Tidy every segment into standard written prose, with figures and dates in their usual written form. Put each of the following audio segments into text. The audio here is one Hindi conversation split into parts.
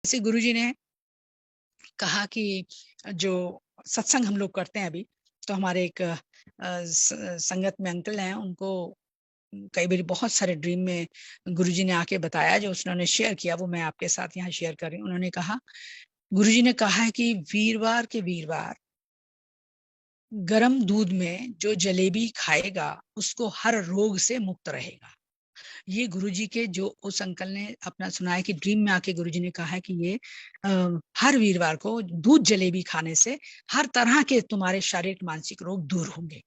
जैसे गुरुजी ने कहा कि जो सत्संग हम लोग करते हैं अभी, तो हमारे एक संगत में अंकल हैं, उनको कई बार बहुत सारे ड्रीम में गुरुजी ने आके बताया, जो उन्होंने शेयर किया वो मैं आपके साथ यहाँ शेयर कर रही हूँ। उन्होंने कहा, गुरुजी ने कहा है कि वीरवार के वीरवार गरम दूध में जो जलेबी खाएगा उसको हर रोग से मुक्त रहेगा। ये गुरुजी के जो उस अंकल ने अपना सुना है कि ड्रीम में आके गुरुजी ने कहा है कि ये हर वीरवार को दूध जलेबी खाने से हर तरह के तुम्हारे शारीरिक मानसिक रोग दूर होंगे।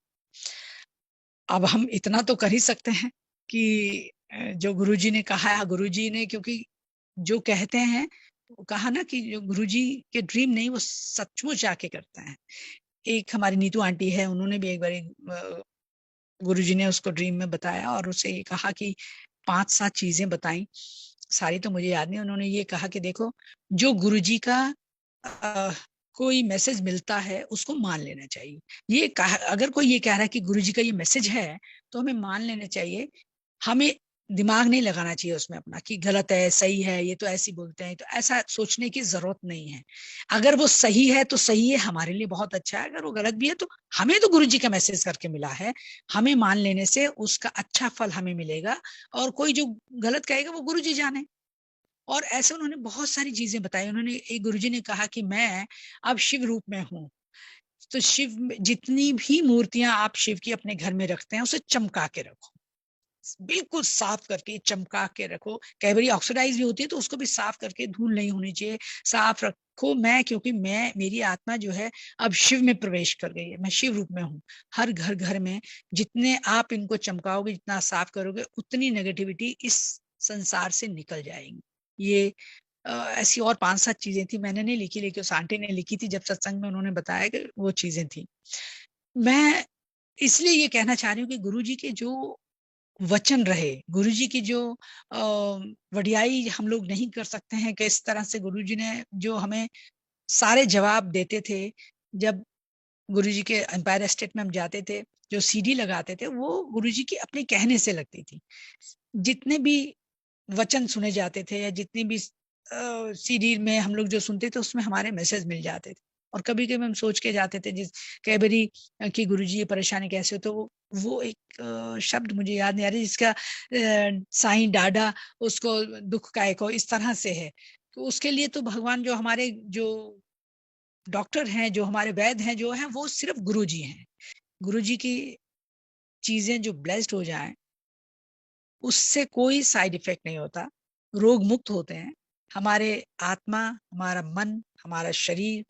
अब हम इतना तो कर ही सकते हैं कि जो गुरुजी ने कहा है, गुरुजी ने क्योंकि जो कहते हैं, कहा ना कि जो गुरुजी के ड्रीम नहीं वो सचमुच आके करते हैं। एक हमारी नीतू आंटी है, उन्होंने भी एक बार गुरुजी ने उसको ड्रीम में बताया और उसे ये कहा कि 5-7 चीजें बताई, सारी तो मुझे याद नहीं। उन्होंने ये कहा कि देखो, जो गुरुजी का कोई मैसेज मिलता है उसको मान लेना चाहिए। ये कहा, अगर कोई ये कह रहा है कि गुरुजी का ये मैसेज है तो हमें मान लेना चाहिए। हमें दिमाग नहीं लगाना चाहिए उसमें अपना कि गलत है सही है, ये तो ऐसे बोलते हैं, तो ऐसा सोचने की जरूरत नहीं है। अगर वो सही है तो सही है, हमारे लिए बहुत अच्छा है। अगर वो गलत भी है तो हमें तो गुरुजी का मैसेज करके मिला है, हमें मान लेने से उसका अच्छा फल हमें मिलेगा। और कोई जो गलत कहेगा वो गुरुजी जाने। और ऐसे उन्होंने बहुत सारी चीजें बताई। उन्होंने, एक गुरुजी ने कहा कि मैं अब शिव रूप में हूँ, तो जितनी भी मूर्तियां आप शिव की अपने घर में रखते हैं उसे चमका के रखो, बिल्कुल साफ करके चमका के रखो। कई बार ऑक्सीडाइज भी होती है तो उसको भी साफ करके, धूल नहीं होनी चाहिए, साफ रखो। मैं, क्योंकि मेरी आत्मा जो है अब शिव में प्रवेश कर गई है, मैं शिव रूप में हूँ। हर घर घर में जितने आप इनको चमकाओगे, जितना साफ करोगे, उतनी नेगेटिविटी इस संसार से निकल जाएगी। ये ऐसी और 5-7 चीजें थी, मैंने नहीं लिखी, लेकिन उस आंटी ने लिखी थी जब सत्संग में उन्होंने बताया कि वो चीजें थी। मैं इसलिए ये कहना चाह रही हूँ कि गुरुजी के जो वचन रहे, गुरुजी की जो वडियाई हम लोग नहीं कर सकते हैं कि इस तरह से गुरुजी ने जो हमें सारे जवाब देते थे। जब गुरुजी के एम्पायर एस्टेट में हम जाते थे, जो सीडी लगाते थे वो गुरुजी की अपने कहने से लगती थी। जितने भी वचन सुने जाते थे या जितनी भी सीडी में हम लोग जो सुनते थे उसमें हमारे मैसेज मिल जाते थे। और कभी कभी हम सोच के जाते थे जिस कई बारी कि गुरुजी ये परेशानी कैसे हो, तो वो एक शब्द मुझे याद नहीं आ रही जिसका साईं डाडा उसको दुख काय को इस तरह से है। तो उसके लिए तो भगवान, जो हमारे जो डॉक्टर हैं, जो हमारे वैद्य हैं, जो हैं वो सिर्फ गुरुजी हैं। गुरुजी की चीजें जो ब्लेस्ड हो जाएं उससे कोई साइड इफेक्ट नहीं होता, रोग मुक्त होते हैं। हमारे आत्मा, हमारा मन, हमारा शरीर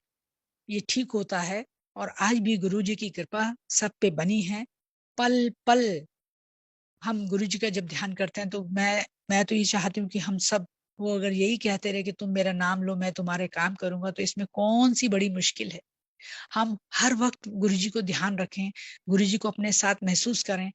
ये ठीक होता है। और आज भी गुरुजी की कृपा सब पे बनी है। पल पल हम गुरुजी का जब ध्यान करते हैं तो मैं तो ये चाहती हूँ कि हम सब, वो अगर यही कहते रहे कि तुम मेरा नाम लो मैं तुम्हारे काम करूंगा, तो इसमें कौन सी बड़ी मुश्किल है। हम हर वक्त गुरुजी को ध्यान रखें, गुरुजी को अपने साथ महसूस करें।